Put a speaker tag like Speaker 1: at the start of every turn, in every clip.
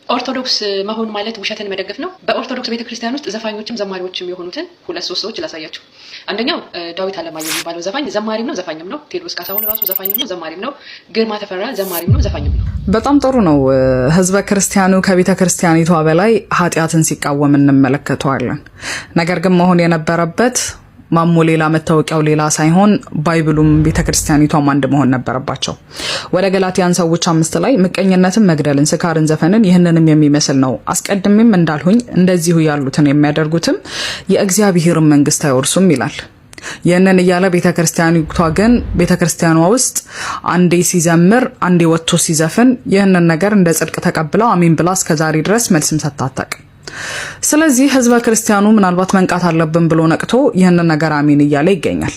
Speaker 1: ኦርቶዶክስ መሆን ማለት ውሸትን መደገፍ ነው። በኦርቶዶክስ ቤተክርስቲያን ውስጥ ዘፋኞችም ዘማሪዎችም የሆኑትን ሁለት ሶስት ሰዎች ላሳያችሁ። አንደኛው ዳዊት አለማየሁ የሚባለው ዘፋኝ ዘማሪም ነው ዘፋኝም ነው። ቴዎድሮስ ካሳሁን ራሱ ዘፋኝም ነው ዘማሪም ነው። ግርማ ተፈራ ዘማሪም ነው ዘፋኝም ነው።
Speaker 2: በጣም ጥሩ ነው። ህዝበ ክርስቲያኑ ከቤተ ክርስቲያኒቷ በላይ ኃጢአትን ሲቃወም እንመለከተዋለን። ነገር ግን መሆን የነበረበት ማሞ ሌላ መታወቂያው ሌላ ሳይሆን ባይብሉም ቤተክርስቲያኒቷም አንድ መሆን ነበረባቸው። ወደ ገላትያን ሰዎች 5 ላይ ምቀኝነትን፣ መግደልን፣ ስካርን፣ ዘፈንን ይህንንም የሚመስል ነው አስቀድሜም እንዳልሁኝ እንደዚሁ ያሉትን የሚያደርጉትም የእግዚአብሔርን መንግስት አይወርሱም ይላል። ይህንን እያለ ቤተክርስቲያኒቷ ግን ቤተክርስቲያኗ ውስጥ አንዴ ሲዘምር አንዴ ወጥቶ ሲዘፍን ይህንን ነገር እንደ ጽድቅ ተቀብለው አሜን ብላ እስከዛሬ ድረስ መልስም ሰጣጣቅ። ስለዚህ ህዝበ ክርስቲያኑ ምናልባት መንቃት አለብን ብሎ ነቅቶ ይህንን ነገር አሜን እያለ ይገኛል።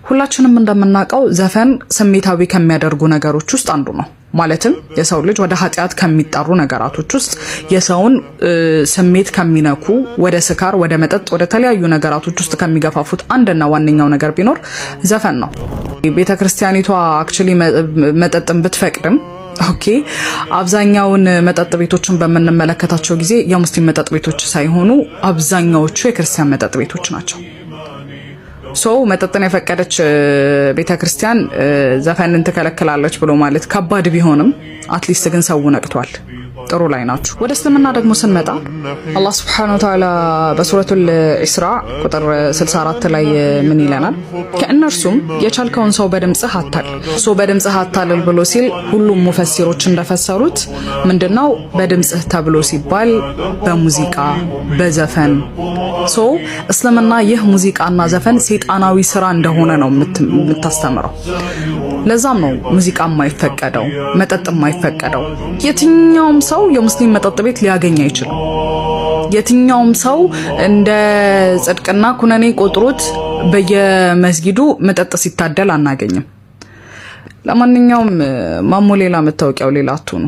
Speaker 2: ሁላችንም እንደምናውቀው ዘፈን ስሜታዊ ከሚያደርጉ ነገሮች ውስጥ አንዱ ነው። ማለትም የሰው ልጅ ወደ ኃጢአት ከሚጣሩ ነገራቶች ውስጥ የሰውን ስሜት ከሚነኩ ወደ ስካር፣ ወደ መጠጥ፣ ወደ ተለያዩ ነገራቶች ውስጥ ከሚገፋፉት አንድና ዋነኛው ነገር ቢኖር ዘፈን ነው። ቤተክርስቲያኒቷ አክቹሊ መጠጥን ብትፈቅድም ኦኬ አብዛኛውን መጠጥ ቤቶችን በመነመለከታቸው ጊዜ የሙስሊም መጠጥ ቤቶች ሳይሆኑ አብዛኛዎቹ የክርስቲያን መጠጥ ቤቶች ናቸው። መጠጥን የፈቀደች ቤተክርስቲያን ዘፈንን ትከለክላለች ብሎ ማለት ከባድ ቢሆንም አትሊስት ግን ሰው ነቅቷል። ጥሩ ላይ ናችሁ። ወደ እስልምና ደግሞ ስንመጣ አላህ Subhanahu Wa Ta'ala በሱረቱል ኢስራ ቁጥር 64 ላይ ምን ይለናል? ከእነርሱም የቻልከውን ሰው በድምጽህ አታልል ብሎ ሲል ሁሉም ሙፈሲሮች እንደፈሰሩት ምንድነው በድምጽህ ተብሎ ሲባል በሙዚቃ በዘፈን እስልምና ይህ ሙዚቃና ዘፈን ሰይጣናዊ ስራ እንደሆነ ነው የምታስተምረው። ለዛም ነው ሙዚቃ የማይፈቀደው መጠጥ የማይፈቀደው። የትኛውም ሰው የሙስሊም መጠጥ ቤት ሊያገኝ አይችልም። የትኛውም ሰው እንደ ጽድቅና ኩነኔ ቆጥሮት በየመስጊዱ መጠጥ ሲታደል አናገኝም። ለማንኛውም ማሞ ሌላ መታወቂያው ሌላ አትሁኑ።